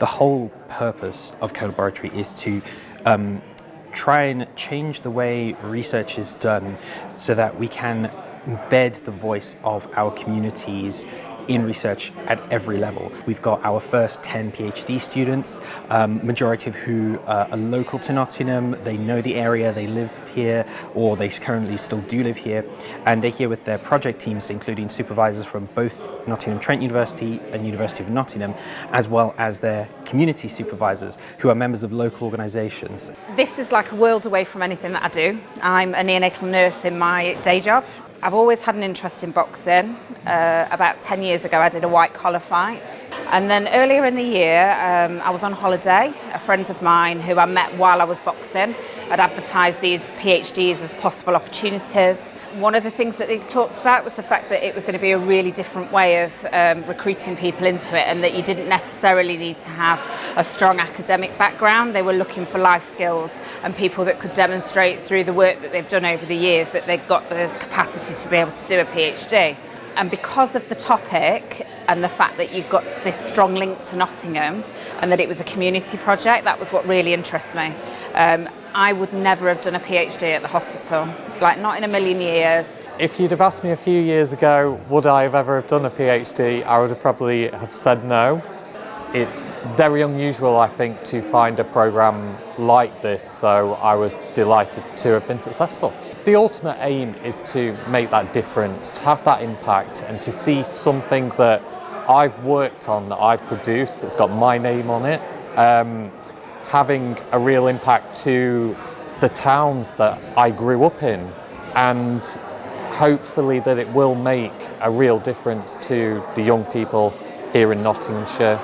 The whole purpose of co-laboratory is to try and change the way research is done so that we can embed the voice of our communities in research at every level. We've got our first 10 PhD students, majority of who are local to Nottingham. They know the area, they lived here, or they currently still do live here, and they're here with their project teams, including supervisors from both Nottingham Trent University and University of Nottingham, as well as their community supervisors, who are members of local organisations. This is like a world away from anything that I do. I'm a neonatal nurse in my day job. I've always had an interest in boxing. About 10 years ago I did a white collar fight, and then earlier in the year I was on holiday. A friend of mine who I met while I was boxing had advertised these PhDs as possible opportunities. One of the things that they talked about was the fact that it was going to be a really different way of recruiting people into it, and that you didn't necessarily need to have a strong academic background. They were looking for life skills and people that could demonstrate through the work that they've done over the years that they've got the capacity to be able to do a PhD. And because of the topic and the fact that you've got this strong link to Nottingham and that it was a community project, that was what really interests me. I would never have done a PhD at the hospital, like not in a million years. If you'd have asked me a few years ago, would I have ever have done a PhD, I would have probably have said no. It's very unusual, I think, to find a programme like this, so I was delighted to have been successful. The ultimate aim is to make that difference, to have that impact, and to see something that I've worked on, that I've produced, that's got my name on it, having a real impact to the towns that I grew up in, and hopefully that it will make a real difference to the young people here in Nottinghamshire.